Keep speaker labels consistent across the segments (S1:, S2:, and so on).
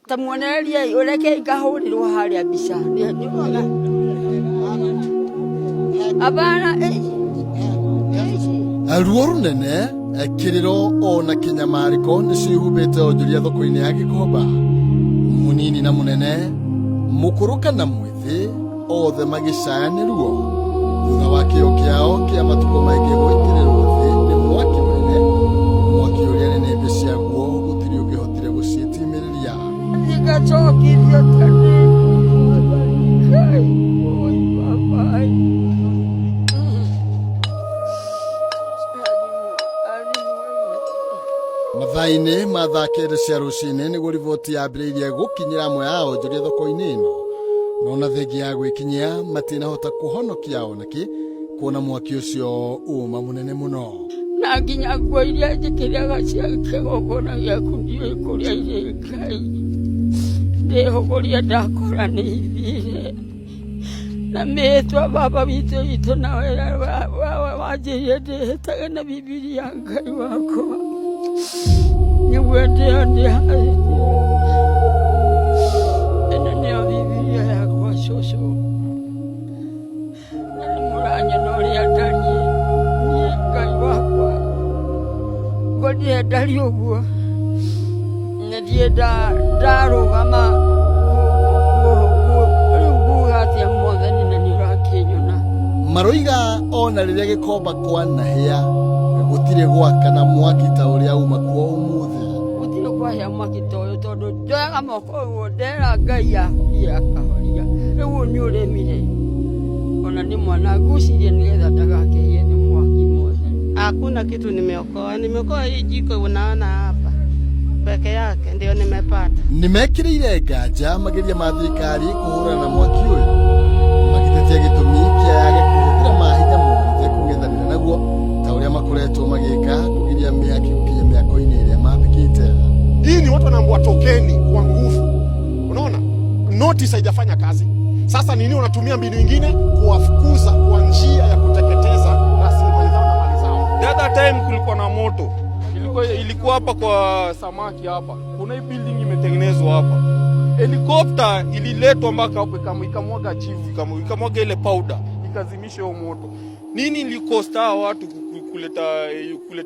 S1: tamuonereria ureke igahurirwo haria mbica abana
S2: Ruo runene kiriro ona kinyamariko nicihubite onjuria thoko-ini ya Gikomba. Munini na munene, mukuru kana mwithi, othe magicaya ni ruo thutha wa kio kiao kia matuko maingi gwikirirwo thi ni mwaki munene, mwaki uria nene mbi ciaguo gutiri ungihotire gucitimiriria.
S1: Nigacokithio tene
S2: mathaa-ini ma thaa kenda cia rucini niguo riboti yambiriirie gukinyira amwe ao onjoria thoko-ini ino, no na thengia ya gwikinyia matinahota kuhonokia onaki kuona mwaki ucio uma munene muno.
S1: na nginya nguo iria njikiriaga cia kigongona giaku ndiũĩ kũrĩa irĩ Ngai. Ndĩhũgũria ndakora nĩ ithire na mĩĩtwa baba witũ na wĩra wanjĩrire ndĩhĩtage na Bibilia Ngai wakwa nĩguo ndĩhathĩtie. Ĩno nĩyo Bibilia yakwa cũcũ, na nĩ mũranyona ũrĩa ndariĩ niĩ Ngai wakwa ngũthiĩ ndari ũguo na ndirĩ ndarũgama rĩu nguga atĩa Mwathani na nĩũrakĩnyona.
S2: Maroiga ona riria Gikomba kwanahia gutire gwakana mwaki ta uria uma kuo umuthi.
S1: Gutire kwahia mwaki ta ũyũ tondũ njoyaga moko ũguo ndera Ngai ahorie akahoria. Rĩu nĩ ũremire ona nĩ mwana ngucirie nĩgetha ndagakĩhie nĩ mwaki Mwathani.
S3: Hakuna kitu nimeokoa hii jiko unaona hapa peke yake ndio nimepata.
S2: Nimekireire nganja mageria ma thirikari kuhurana na mwaki uyu, magitetia gitumi kiage kuhuthira mahinya mothe kungethanira naguo ta uria makoretwo magika kugiria miaki gukinya miako-ini iria mabikite.
S4: Hii ni watu wanaambua tokeni kwa nguvu. Unaona? Notice haijafanya kazi. Sasa nini wanatumia mbinu nyingine kuwafukuza kwa njia ya kuteketeza rasilimali zao na mali zao.
S5: The other time kulikuwa na moto. Ilikuwa hapa kwa samaki hapa. Kuna hii building imetengenezwa hapa. Helikopta ililetwa mpaka hapo ikamwaga chifu, ikamwaga ile powder, ikazimisha huo moto. Nini ilikosta watu kuleta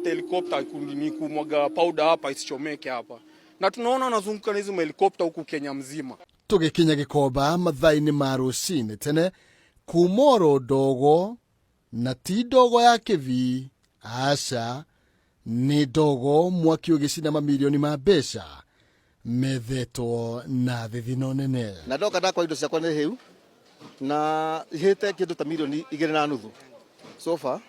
S5: helikopta kumwaga powder hapa isichomeke hapa. Na tunaona wanazunguka na hizo helikopta huku Kenya mzima.
S2: Tugikinya Gikomba mathaa-ini ma rucini tene kumoro dogo na ti dogo ya kivi aca ni dogo mwaki ugicina mamilioni ma mbeca methetwo na thithino nene.
S6: Na ndoka ndakwa indo ciakwa nĩ hiu na ihĩte kĩndũ ta milioni 2.5 sofa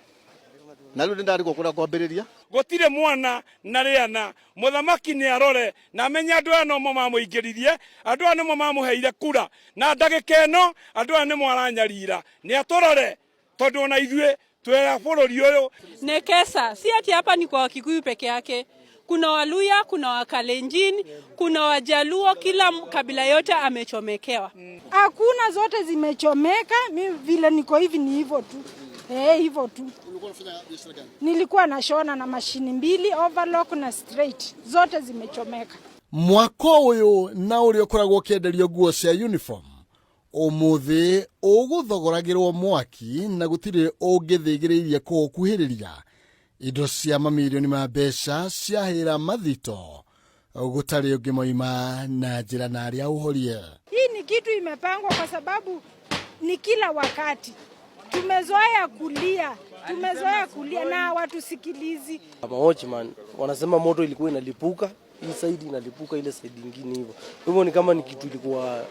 S6: na rĩu ndarigwo kũrĩa kwambĩrĩria.
S5: Gutire mwana na riana muthamaki ni arore na menya andu aya no mamuingiririe, andu aya no mamuheire kura na ndagika ino andu aya ni mwaranyarira ni atorore tondu ona ithue twera bururi uyu.
S3: Nekesa si ati hapa ni kwa Wakikuyu peke yake, kuna Waluya, kuna Wakalenjin, kuna Wajaluo, kila kabila yote amechomekewa.
S7: Hakuna, zote zimechomeka. Mimi vile niko hivi ni hivyo tu. Hivyo tu.
S2: Ulikuwa unafanya biashara gani?
S7: Nilikuwa nashona na mashini 2, overlock na straight. Zote zimechomeka.
S2: Mwako uyu na uria ukoragwo kienderio nguo cia uniform umuthi uguthogoragirwo mwaki na gutire ungithigiririe kuukuhiriria. Indo cia mamilioni ma mbeca ciahira mathito gutari ungi moima na njira na aria uhorie.
S7: Hii ni kitu imepangwa kwa sababu ni kila wakati. Tumezoea kulia na watu sikilizi.
S8: Watchman wanasema moto ilikuwa inalipuka, hii side inalipuka ile side nyingine hivyo. Hivyo ni kama ni kitu ilikuwa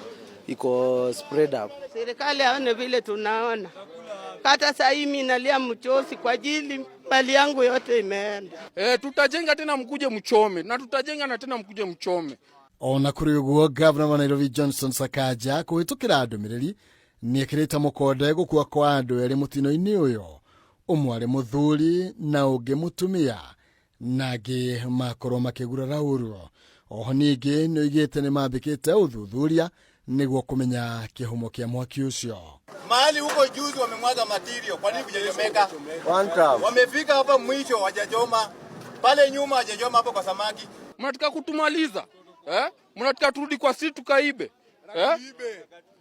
S8: iko spread up.
S3: Serikali haone vile tunaona. Hata sasa mimi nalia mchozi kwa ajili mali yangu yote imeenda.
S5: Tutajenga tena mkuje mchome na tutajenga na tena mkuje mchome.
S2: Ona kuri uguo Governor wa Nairobi Johnson Sakaja kuhitukira ndumiriri ni ekirita mukonde gukua kwa andu eri mutino-ini uyu, umwe ari muthuri na ungi mutumia, nagi makorwo makigurara uru. Oho ningi ni oigite ni mambikite uthuthuria niguo kumenya kihumo kia mwaki ucio.
S9: Mahali huko juzi wamemwaga material, kwa nini kujachomeka? Wamefika hapa mwisho wajachoma. Pale nyuma wajachoma hapo kwa samaki.
S5: Mnataka kutumaliza? Mnataka turudi kwa sisi tukaibe?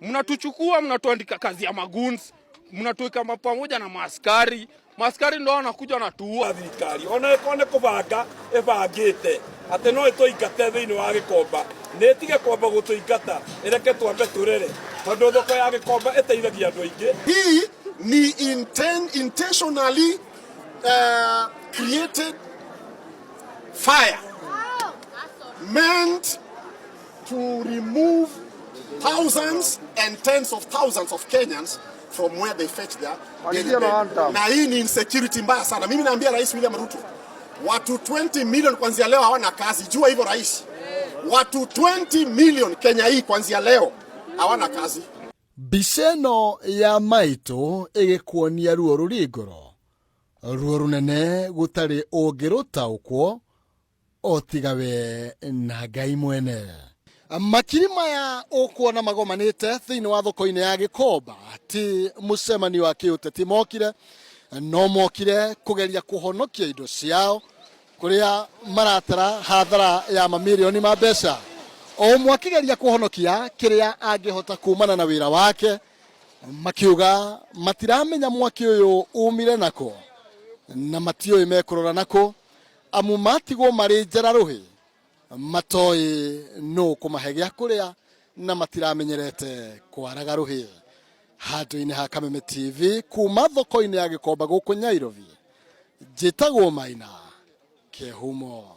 S5: Mnatuchukua, mnatuandika kazi ya maguns, mnatuweka pamoja na maaskari. Maaskari ndio wanakuja na tuua
S10: thirikari. Ona ekone kubanga ebangite. Ate no itoingate thiini wa Gikomba. Netige kwamba gutuingata. Ireke twambe turere. Tondu thoko ya Gikomba eteithagia andu aingi.
S4: Hii ni intentionally created fire meant to remove thousands and tens of thousands of Kenyans from where they fetch their daily pay. Na hii ni insecurity mbaya sana. Mimi naambia Rais William Ruto, watu 20 million kuanzia leo hawana kazi. Jua hivyo rais. Watu 20 million Kenya hii kuanzia leo hawana kazi.
S2: Biceno ya maito igikuonia ruo rurigoro. Ruo runene gutari ungirutaukwo otigawe na Ngai mwene. Makiri maya ukuona magomanite thiini wa thoko-ini ya Gikomba ti mucemani wa kiuteti mokire, no mokire kugeria kuhonokia indo ciao kuria maratara hathara ya mamilioni ma mbeca. O mwakigeria kuhonokia kiria angihota kumana na wira wake, makiuga matiramenya mwaki uyu umire nako na matioi mekurora nako, amu matigwo mari njara ruhi matoi no kumahegia kuria na matiramenyerete kwaraga ruhi. Handu-ini ha Kameme TV kuma thoko-ini ya Gikomba guku Nyairobi, njitagwo Maina Kehumo.